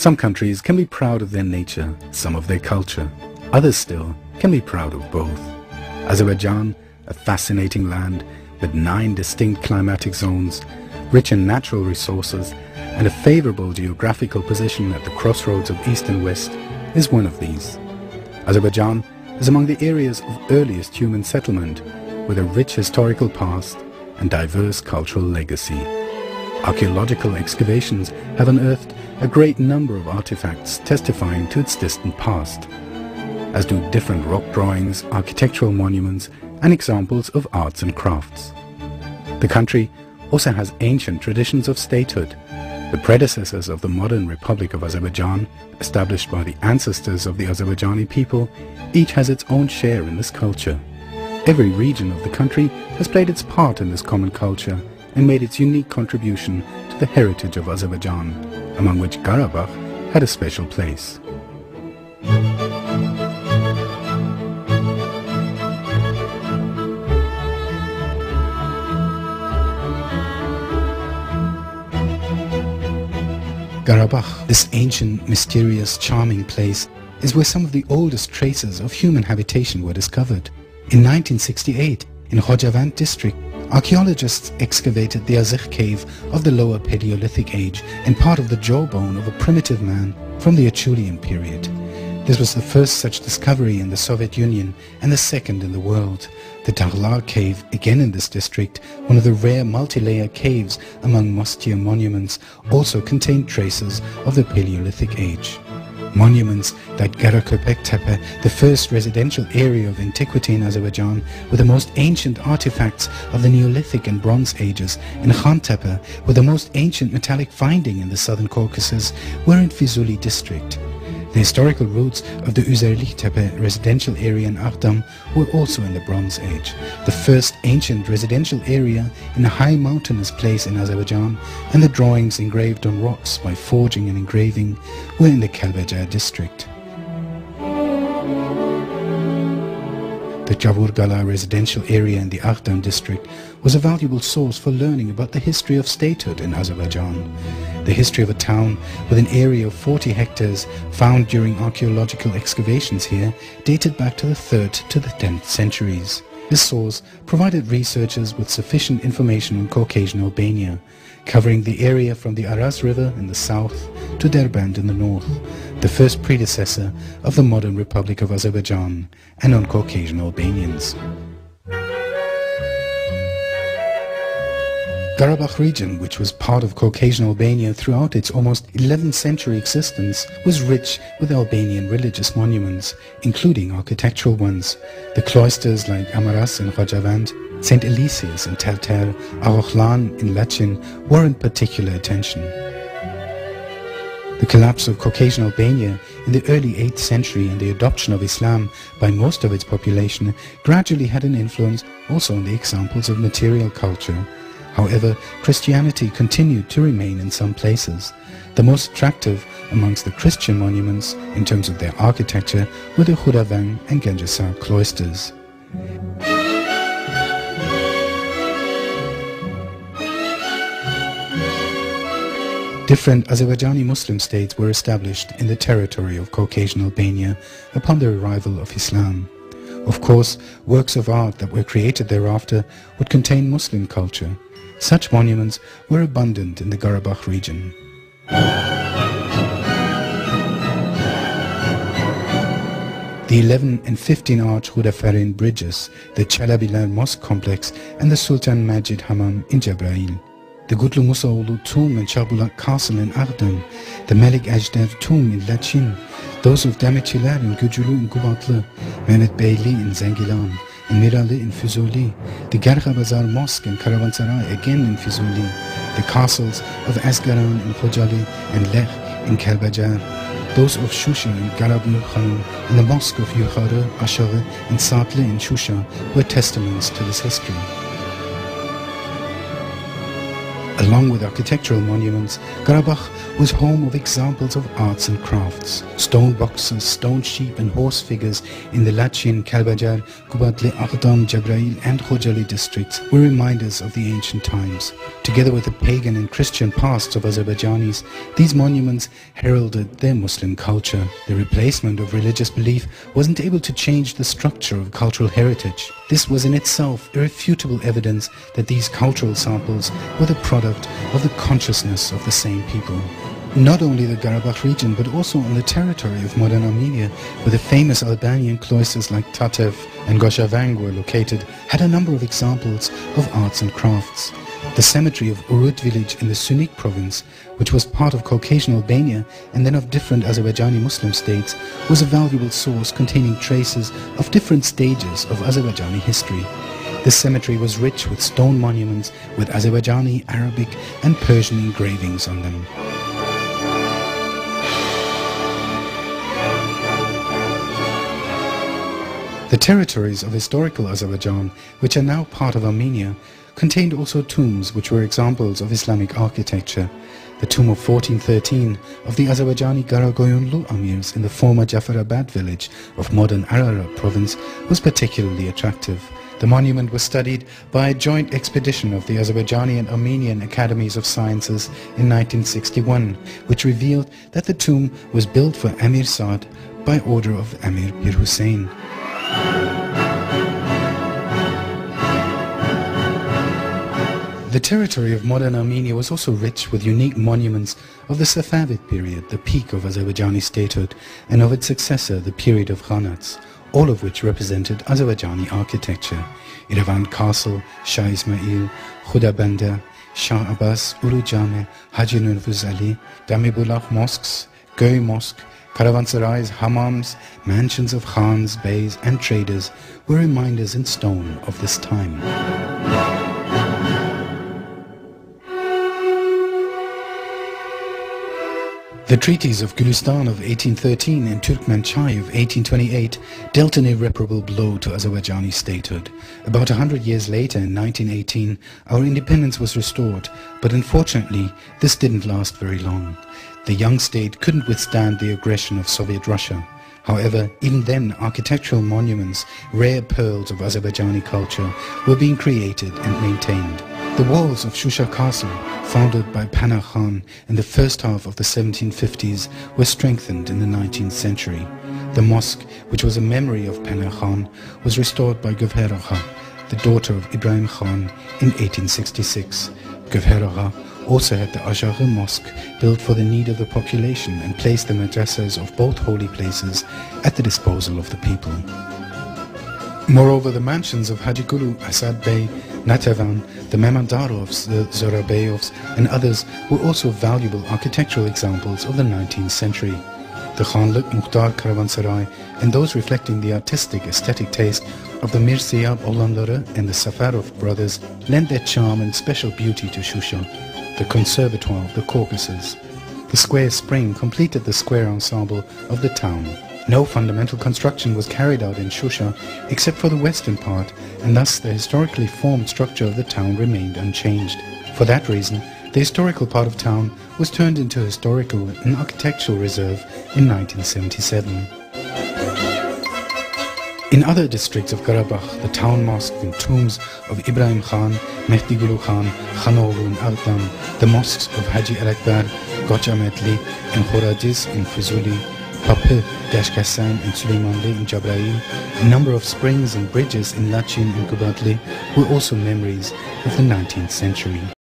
Some countries can be proud of their nature, some of their culture. Others still can be proud of both. Azerbaijan, a fascinating land with 9 distinct climatic zones, rich in natural resources, and a favorable geographical position at the crossroads of East and West, is one of these. Azerbaijan is among the areas of earliest human settlement, with a rich historical past and diverse cultural legacy. Archaeological excavations have unearthed a great number of artifacts testifying to its distant past, as do different rock drawings, architectural monuments, and examples of arts and crafts. The country also has ancient traditions of statehood. The predecessors of the modern Republic of Azerbaijan, established by the ancestors of the Azerbaijani people, each has its own share in this culture. Every region of the country has played its part in this common culture and made its unique contribution to the heritage of Azerbaijan, among which Karabakh had a special place. Karabakh, this ancient, mysterious, charming place, is where some of the oldest traces of human habitation were discovered. In 1968, in Khojavand district, archaeologists excavated the Azekh cave of the Lower Paleolithic age and part of the jawbone of a primitive man from the Acheulean period. This was the first such discovery in the Soviet Union and the second in the world. The Tarlar cave, again in this district, one of the rare multi-layer caves among Mostir monuments, also contained traces of the Paleolithic age. Monuments like Göbekli Tepe, the first residential area of antiquity in Azerbaijan, with the most ancient artifacts of the Neolithic and Bronze Ages, and Khan Tepe, with the most ancient metallic finding in the southern Caucasus, were in Fizuli district. The historical roots of the Üzerlik Tepe residential area in Ardam were also in the Bronze Age, the first ancient residential area in a high mountainous place in Azerbaijan, and the drawings engraved on rocks by forging and engraving were in the Kalbajar district. The Javurgala residential area in the Ardam district was a valuable source for learning about the history of statehood in Azerbaijan. The history of a town with an area of 40 hectares found during archaeological excavations here dated back to the 3rd to the 10th centuries. This source provided researchers with sufficient information on Caucasian Albania, covering the area from the Aras River in the south to Derbent in the north, the first predecessor of the modern Republic of Azerbaijan, and on Caucasian Albanians. Karabakh region, which was part of Caucasian Albania throughout its almost 11th century existence, was rich with Albanian religious monuments, including architectural ones. The cloisters like Amaras in Khojavand, St. Eliseus in Terter, Arokhlan in Lachin warrant particular attention. The collapse of Caucasian Albania in the early 8th century and the adoption of Islam by most of its population gradually had an influence also on the examples of material culture. However, Christianity continued to remain in some places. The most attractive amongst the Christian monuments in terms of their architecture were the Khudavang and Gengisar cloisters. Different Azerbaijani Muslim states were established in the territory of Caucasian Albania upon the arrival of Islam. Of course, works of art that were created thereafter would contain Muslim culture. Such monuments were abundant in the Karabakh region. The 11 and 15 arch Hudafarin bridges, the Chalabilar Mosque complex, and the Sultan Majid Hamam in Jabrail. The Gutlu Musaoğlu tomb and Şahbulak castle in Ardam, the Melik Ajder tomb in Lachin, those of Demirçiler in Gücülü in Kubatlı, Mehmet Beyli in Zengilan, and Mirali in Fizuli, the Gergabazar Mosque in Karavansaray again in Fizuli, the castles of Asgaran in Khojali and Lech in Kalbajar, those of Shusha in Garabul Khan, and the mosque of Yukhara, Ashara and Satle in Shusha were testaments to this history. Along with architectural monuments, Karabakh was home of examples of arts and crafts. Stone boxes, stone sheep and horse figures in the Lachin, Kalbajar, Kubatli, Aqdam, Jabrail and Khojali districts were reminders of the ancient times. Together with the pagan and Christian pasts of Azerbaijanis, these monuments heralded their Muslim culture. The replacement of religious belief wasn't able to change the structure of cultural heritage. This was in itself irrefutable evidence that these cultural samples were the product of the consciousness of the same people. Not only the Karabakh region, but also on the territory of modern Armenia, where the famous Albanian cloisters like Tatev and Goshavang were located, had a number of examples of arts and crafts. The cemetery of Urut village in the Sunik province, which was part of Caucasian Albania and then of different Azerbaijani Muslim states, was a valuable source containing traces of different stages of Azerbaijani history. This cemetery was rich with stone monuments with Azerbaijani, Arabic and Persian engravings on them. The territories of historical Azerbaijan, which are now part of Armenia, contained also tombs which were examples of Islamic architecture. The tomb of 1413 of the Azerbaijani Garagoyunlu Amirs in the former Jafarabad village of modern Ararat province was particularly attractive. The monument was studied by a joint expedition of the Azerbaijani and Armenian Academies of Sciences in 1961, which revealed that the tomb was built for Amir Saad by order of Amir Bir Hussein. The territory of modern Armenia was also rich with unique monuments of the Safavid period, the peak of Azerbaijani statehood, and of its successor, the period of Khanats, all of which represented Azerbaijani architecture. Yerevan Castle, Shah Ismail, Khudabanda, Shah Abbas, Ulu Jame, Haji Nurfuz Ali, Damibullah mosques, Göy Mosque, Caravanserais, hammams, mansions of Khans, beys and traders were reminders in stone of this time. The treaties of Gulistan of 1813 and Turkmenchai of 1828 dealt an irreparable blow to Azerbaijani statehood. About 100 years later, in 1918, our independence was restored, but unfortunately this didn't last very long. The young state couldn't withstand the aggression of Soviet Russia. However, even then, architectural monuments, rare pearls of Azerbaijani culture, were being created and maintained. The walls of Shusha Castle, founded by Panah Khan in the first half of the 1750s, were strengthened in the 19th century. The mosque, which was a memory of Panah Khan, was restored by Gövher Agha, the daughter of Ibrahim Khan, in 1866. Gövher Agha also had the Ashaghi Mosque built for the need of the population and placed the madrasas of both holy places at the disposal of the people. Moreover, the mansions of Haji Gulu, Asad Bey, Natavan, the Mehmandarovs, the Zorabeyovs and others were also valuable architectural examples of the 19th century. The Khanlık Muhtar Caravanserai and those reflecting the artistic aesthetic taste of the Mirsiyab Oğlanları and the Safarov brothers lent their charm and special beauty to Shusha, the Conservatoire of the Caucasus. The square spring completed the square ensemble of the town. No fundamental construction was carried out in Shusha except for the western part, and thus the historically formed structure of the town remained unchanged. For that reason, the historical part of town was turned into a historical and architectural reserve in 1977. In other districts of Karabakh, the town mosque and tombs of Ibrahim Khan, Mehdi Gulu Khan, Khanoglu and Ardam, the mosques of Haji Alakbar, Gochametli and Khorajiz in Fuzuli, Papı, Dashkasan and Süleymanli in Jabrail, a number of springs and bridges in Lachin and Kubatli were also memories of the 19th century.